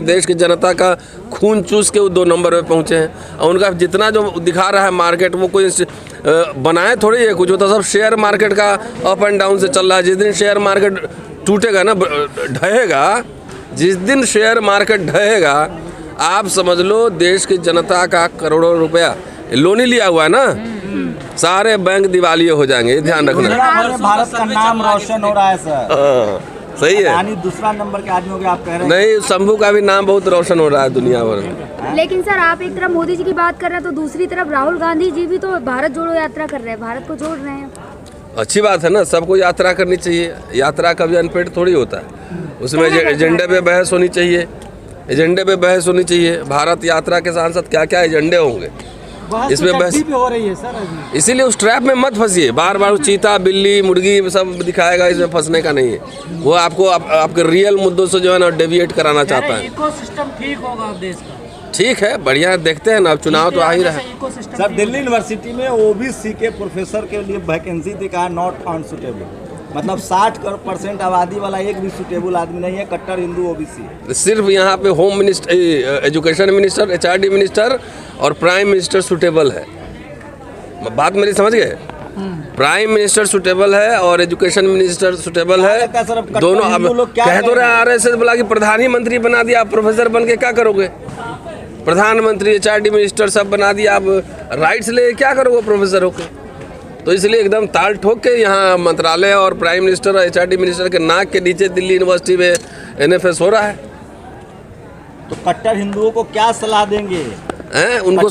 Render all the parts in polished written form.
देश की जनता का खून चूस के वो 2 नंबर पे पहुंचे हैं और उनका जितना जो दिखा रहा है मार्केट, वो कोई बनाए थोड़ी है कुछ, वो तो सब शेयर मार्केट का अप एंड डाउन से चल रहा है। जिस दिन शेयर मार्केट टूटेगा ना, ढहेगा, जिस दिन शेयर मार्केट ढहेगा, आप समझ लो देश की जनता का करोड़ों रुपया लोन ही लिया हुआ है ना, सारे बैंक दिवालिये हो जाएंगे, ध्यान रखना। भारत का नाम रोशन हो रहा है सर। सही है, यानी दूसरा नंबर के आदमी हो गया, आप कह रहे हैं। नहीं, शंभू का भी नाम बहुत रोशन हो रहा है दुनिया भर में। लेकिन सर आप एक तरफ मोदी जी की बात कर रहे हैं तो दूसरी तरफ राहुल गांधी जी भी तो भारत जोड़ो यात्रा कर रहे हैं, भारत को जोड़ रहे हैं। अच्छी बात है ना, सबको यात्रा करनी चाहिए। यात्रा कभी अनपेड थोड़ी होता है, उसमें एजेंडे पे बहस होनी चाहिए, एजेंडे पे बहस होनी चाहिए। भारत यात्रा के साथ साथ क्या क्या एजेंडे होंगे इसमें बहस भी हो रही है सर अभी। इसीलिए उस ट्रैप में मत फंसिए। बार बार चीता, बिल्ली, मुर्गी सब दिखाएगा, इसमें फंसने का नहीं है। वो आपको आपके रियल मुद्दों से जो है ना डेविएट कराना चाहता है। इकोसिस्टम ठीक होगा देश का। ठीक है, बढ़िया, देखते हैं ना, अब चुनाव तो आ ही रहा है। सर दिल्ली यूनिवर्सिटी में ओबीसी के प्रोफेसर के लिए वैकेंसी दिखा, नॉट फाउंड सुटेबल। मतलब 60% आबादी वाला एक भी सुटेबल आदमी नहीं है, कट्टर हिंदू ओबीसी। सिर्फ यहाँ पे home minister, education minister, HRD minister और प्राइम मिनिस्टर सुटेबल है। बात मेरी समझ गए? प्राइम मिनिस्टर सुटेबल है और एजुकेशन मिनिस्टर सुटेबल है, दोनों। अब कह तो रहे आरएसएस बोला कि प्रधानमंत्री बना दिया, आप प्रोफेसर बन के क्या करोगे? प्रधानमंत्री, एचआरडी मिनिस्टर सब बना दिया, आप राइट्स ले क्या करोगे प्रोफेसर होकर? तो इसलिए एकदम ताल ठोक के यहाँ मंत्रालय और प्राइम मिनिस्टर और एचआरडी मिनिस्टर के नाक के नीचे दिल्ली यूनिवर्सिटी में एनएफएस हो रहा है। तो कट्टर हिंदुओं को क्या सलाह देंगे? उनको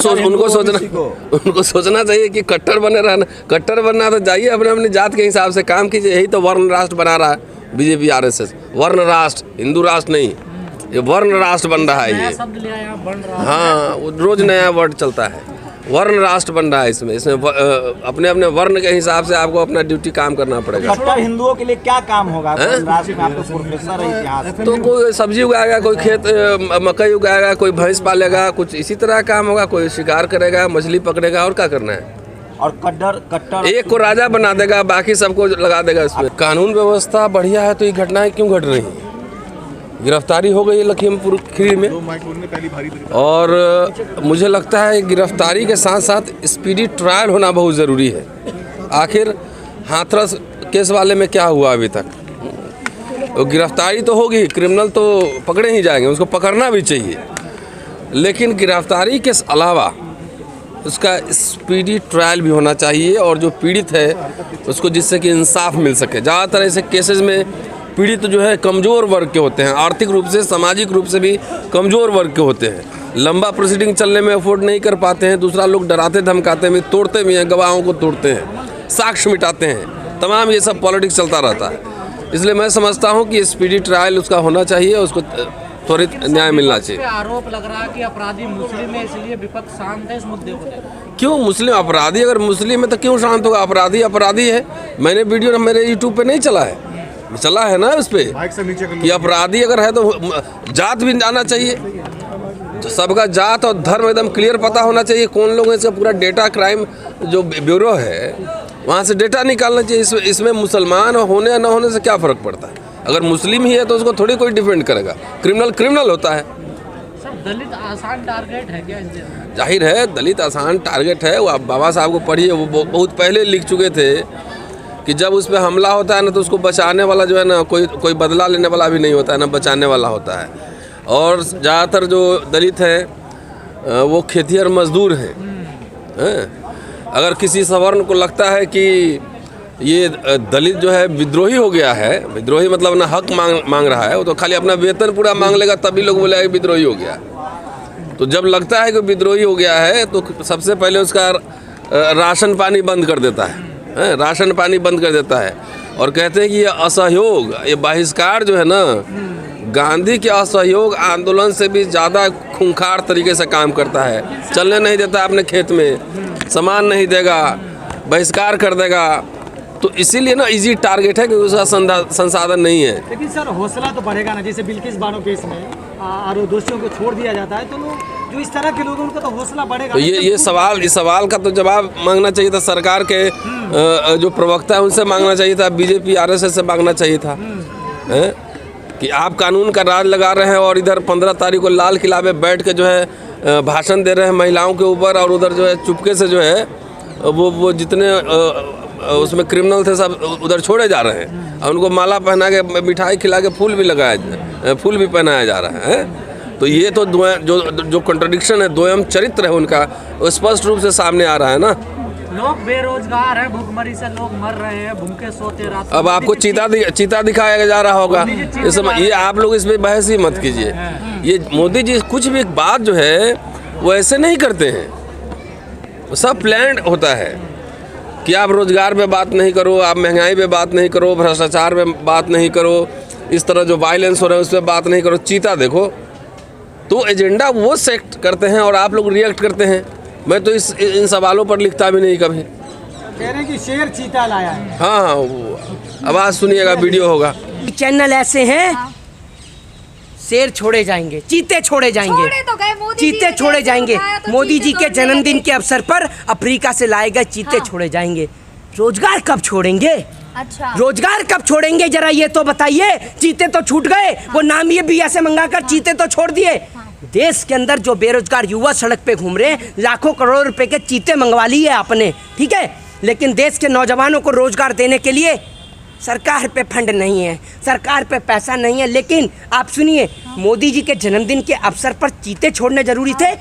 सोचना चाहिए कि कट्टर बने रहना, कट्टर बनना तो जाइए, अपने अपनी जात के हिसाब से काम कीजिए। यही तो वर्ण राष्ट्र बना रहा है बीजेपी आरएसएस। वर्ण राष्ट्र, हिंदू राष्ट्र नहीं, ये वर्ण राष्ट्र बन रहा है। ये हाँ, रोज नया वर्ड चलता है, वर्ण राष्ट्र बन रहा है। इसमें अपने अपने वर्ण के हिसाब से आपको अपना ड्यूटी काम करना पड़ेगा। कट्टर हिंदुओं के लिए क्या काम होगा? राष्ट्र में आप तो प्रोफेसर है इतिहास, तो कोई सब्जी उगाएगा, कोई खेत मकई उगाएगा, कोई भैंस पालेगा, कुछ इसी तरह काम होगा। कोई शिकार करेगा, मछली पकड़ेगा, और क्या करना है। और कट्टर एक को राजा बना देगा, बाकी सबको लगा देगा इसमें। कानून व्यवस्था बढ़िया है तो ये घटनाएं क्यों घट रही हैं? गिरफ्तारी हो गई है लखीमपुर खीरी में, और मुझे लगता है गिरफ्तारी के साथ साथ स्पीडी ट्रायल होना बहुत ज़रूरी है। आखिर हाथरस केस वाले में क्या हुआ अभी तक? तो गिरफ्तारी तो होगी, क्रिमिनल तो पकड़े ही जाएंगे, उसको पकड़ना भी चाहिए, लेकिन गिरफ्तारी के अलावा उसका स्पीडी ट्रायल भी होना चाहिए, और जो पीड़ित है उसको जिससे कि इंसाफ मिल सके। ज़्यादातर ऐसे केसेस में पीड़ित जो है कमज़ोर वर्ग के होते हैं, आर्थिक रूप से, सामाजिक रूप से भी कमज़ोर वर्ग के होते हैं। लंबा प्रोसीडिंग चलने में अफोर्ड नहीं कर पाते हैं, दूसरा लोग डराते धमकाते में तोड़ते भी हैं, गवाहों को तोड़ते हैं, साक्ष्य मिटाते हैं, तमाम ये सब पॉलिटिक्स चलता रहता है। इसलिए मैं समझता हूँ कि स्पीडी ट्रायल उसका होना चाहिए, उसको त्वरित न्याय मिलना चाहिए। आरोप लग रहा है कि अपराधी मुस्लिम है, इसलिए विपक्ष शांत है इस मुद्दे को। क्यों मुस्लिम अपराधी? अगर मुस्लिम है तो क्यों शांत होगा? अपराधी अपराधी है। मैंने वीडियो मेरे यूट्यूब पे नहीं चला है, चला है ना उस पर कि अपराधी अगर है तो जात भी जाना चाहिए, तो सबका जात और धर्म एकदम क्लियर पता होना चाहिए। कौन लोग हैं, इसका पूरा डेटा, क्राइम जो ब्यूरो है वहाँ से डेटा निकालना चाहिए। इसमें मुसलमान होने या न होने से क्या फ़र्क पड़ता है? अगर मुस्लिम ही है तो उसको थोड़ी कोई डिफेंड करेगा। क्रिमिनल होता है। सर दलित आसान टारगेट है क्या? जाहिर है दलित आसान टारगेट है। वो आप बाबा साहब को पढ़िए, वो बहुत पहले लिख चुके थे कि जब उस पर हमला होता है ना तो उसको बचाने वाला जो है ना, कोई बदला लेने वाला भी नहीं होता है ना, बचाने वाला होता है। और ज़्यादातर जो दलित हैं वो खेतिहर मजदूर हैं। अगर किसी सवर्ण को लगता है कि ये दलित जो है विद्रोही हो गया है, विद्रोही मतलब ना हक मांग रहा है, वो तो खाली अपना वेतन पूरा मांग लेगा तभी लोग बोलेगा कि विद्रोही हो गया। तो जब लगता है कि विद्रोही हो गया है तो सबसे पहले उसका राशन पानी बंद कर देता है, राशन पानी बंद कर देता है, और कहते हैं कि ये असहयोग, ये बहिष्कार जो है ना, गांधी के असहयोग आंदोलन से भी ज़्यादा खूंखार तरीके से काम करता है। चलने नहीं देता अपने खेत में, सामान नहीं देगा, बहिष्कार कर देगा। तो इसीलिए ना इजी टारगेट है कि उसका संसाधन नहीं है। लेकिन सर हौसला तो बढ़ेगा ना, जैसे बिल्किस बानो केस में और दोषियों को छोड़ दिया जाता है, तो लोग जो इस तरह के लोग उनका तो हौसला बढ़ेगा। तो इस सवाल का तो जवाब मांगना चाहिए था सरकार के जो प्रवक्ता है उनसे मांगना चाहिए था, बीजेपी आरएसएस से मांगना चाहिए था। कि आप कानून का राज लगा रहे हैं और इधर 15 तारीख को लाल किला पे बैठ के जो है भाषण दे रहे हैं महिलाओं के ऊपर, और उधर जो है चुपके से जो है वो जितने उसमें क्रिमिनल थे सब उधर छोड़े जा रहे हैं, और उनको माला पहना के मिठाई खिला के फूल भी पहनाया जा रहा है। तो ये तो जो कंट्रडिक्शन है, द्वयम चरित्र है उनका, वो स्पष्ट रूप से सामने आ रहा है ना। लोग बेरोजगार हैं, भूखमरी से लोग मर रहे हैं, भूखे सोते रात। अब आपको चीता दिखाया जा रहा होगा इस समय, ये आप लोग इसमें बहस ही मत कीजिए। ये मोदी जी कुछ भी एक बात जो है वो ऐसे नहीं करते हैं, वो सब प्लान्ड होता है कि आप रोजगार पे बात नहीं करो, आप महंगाई पे बात नहीं करो, भ्रष्टाचार पे बात नहीं करो, इस तरह जो वायलेंस हो रहा है उस पर बात नहीं करो। चीता देखो, तो एजेंडा वो सेट करते हैं और आप लोग रिएक्ट करते हैं। मैं तो इन सवालों पर लिखता भी नहीं कभी। कह रहे हैं कि शेर चीता लाया है। हाँ, वो आवाज़ सुनिएगा, वीडियो होगा। चैनल ऐसे हैं, शेर छोड़े जाएंगे, चीते छोड़े जाएंगे, छोड़े तो गए, मोदी जी चीते ने छोड़े कैसे जाएंगे। उठाया तो मोदी चीते जी के तोड़ने जन्मदिन लगे। के अवसर पर अफ्रीका से लाए गए चीते हाँ। छोड़े जाएंगे। रोजगार कब छोड़ेंगे? अच्छा, रोजगार कब छोड़ेंगे जरा ये तो बताइए। चीते तो छूट गए, वो नाम ये भी ऐसे मंगाकर चीते तो छोड़ दिए। देश के अंदर जो बेरोजगार युवा सड़क पे घूम रहे हैं, लाखों करोड़ रुपए के चीते मंगवा लिए आपने, ठीक है, लेकिन देश के नौजवानों को रोजगार देने के लिए सरकार पे फंड नहीं है, सरकार पे पैसा नहीं है। लेकिन आप सुनिए, मोदी जी के जन्मदिन के अवसर पर चीते छोड़ने जरूरी थे?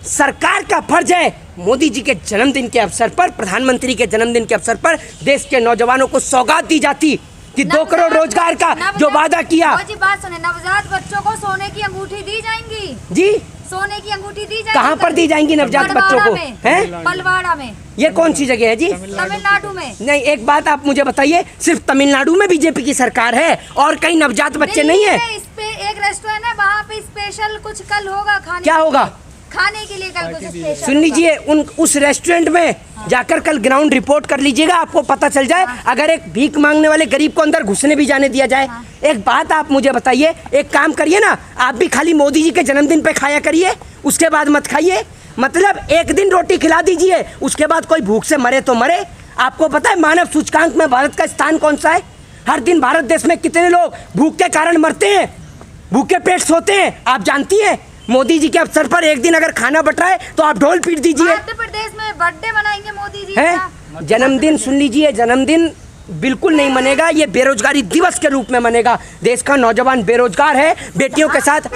सरकार का फर्ज है मोदी जी के जन्मदिन के अवसर पर, प्रधानमंत्री के जन्मदिन के अवसर पर देश के नौजवानों को सौगात दी जाती कि 2 करोड़ रोजगार का जो वादा किया। जी बात सुने, नवजात बच्चों को सोने की अंगूठी दी जाएंगी जी, सोने की अंगूठी दी जाएगी। कहाँ पर दी जाएंगी नवजात बच्चों को? हैं? पलवाड़ा में। ये कौन सी जगह है जी? तमिलनाडु में। नहीं, एक बात आप मुझे बताइए, सिर्फ तमिलनाडु में बीजेपी की सरकार है और कहीं नवजात बच्चे नहीं है? इस पे एक रेस्टोरेंट है, वहाँ पे स्पेशल कुछ कल होगा खाने। क्या होगा? खाने के लिए कल कुछ स्पेशल। सुन लीजिए, उस रेस्टोरेंट में जाकर कल ग्राउंड रिपोर्ट कर लीजिएगा, आपको पता चल जाए। अगर एक भीख मांगने वाले गरीब को अंदर घुसने भी जाने दिया जाए। एक बात आप मुझे बताइए, एक काम करिए ना, आप भी खाली मोदी जी के जन्मदिन पे खाया करिए, उसके बाद मत खाइए। मतलब एक दिन रोटी खिला दीजिए, उसके बाद कोई भूख से मरे तो मरे। आपको पता है मानव सूचकांक में भारत का स्थान कौन सा है? हर दिन भारत देश में कितने लोग भूख के कारण मरते हैं, भूखे पेट सोते हैं, आप जानती हैं? मोदी जी के अवसर पर एक दिन अगर खाना बट रहा है तो आप ढोल पीट दीजिए। मध्य प्रदेश में बर्थडे मनाएंगे मोदी जी है का। जन्मदिन, सुन लीजिए, जन्मदिन बिल्कुल नहीं मनेगा, ये बेरोजगारी दिवस के रूप में मनेगा। देश का नौजवान बेरोजगार है, बेटियों के साथ।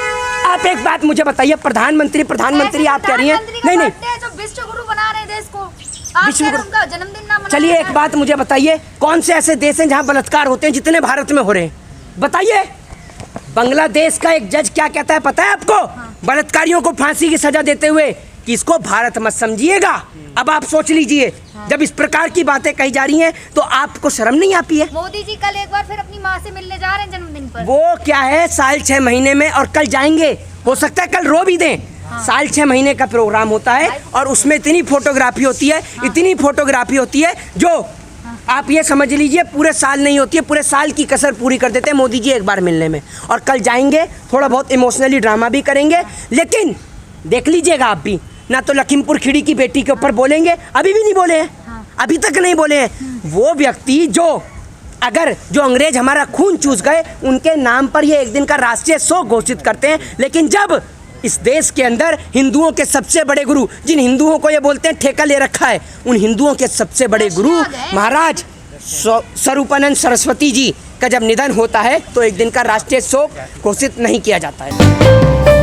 आप एक बात मुझे बताइए, प्रधानमंत्री आप कह रही हैं, नहीं जो विश्व गुरु बना रहे देश को, आप विश्व गुरु उनका जन्मदिन ना मनाया चलिए जाए। एक बात मुझे बताइए, कौन से ऐसे देश हैं जहाँ बलात्कार होते हैं जितने भारत में हो रहे हैं? बताइए। बांग्लादेश का एक जज क्या कहता है पता है आपको? बलात्कारियों को फांसी की सजा देते हुए कि इसको भारत मत समझिएगा। अब आप सोच लीजिए, जब इस प्रकार की बातें कही जा रही हैं तो आपको शर्म नहीं आती है? मोदी जी कल एक बार फिर अपनी माँ से मिलने जा रहे हैं जन्मदिन पर। वो क्या है, साल 6 महीने में, और कल जाएंगे, हो सकता है कल रो भी दें। साल 6 महीने का प्रोग्राम होता है और उसमें इतनी फोटोग्राफी होती है, इतनी फोटोग्राफी होती है जो आप ये समझ लीजिए पूरे साल नहीं होती है, पूरे साल की कसर पूरी कर देते हैं मोदी जी एक बार मिलने में। और कल जाएंगे, थोड़ा बहुत इमोशनली ड्रामा भी करेंगे, लेकिन देख लीजिएगा आप भी, ना तो लखीमपुर खीरी की बेटी के ऊपर बोलेंगे, अभी भी नहीं बोले हैं, अभी तक नहीं बोले हैं। वो व्यक्ति जो अंग्रेज हमारा खून चूस गए, उनके नाम पर ये एक दिन का राष्ट्रीय शोक घोषित करते हैं। लेकिन जब इस देश के अंदर हिंदुओं के सबसे बड़े गुरु, जिन हिंदुओं को ये बोलते हैं ठेका ले रखा है, उन हिंदुओं के सबसे बड़े गुरु महाराज स्वरूपानंद सरस्वती जी का जब निधन होता है तो एक दिन का राष्ट्रीय शोक घोषित नहीं किया जाता है।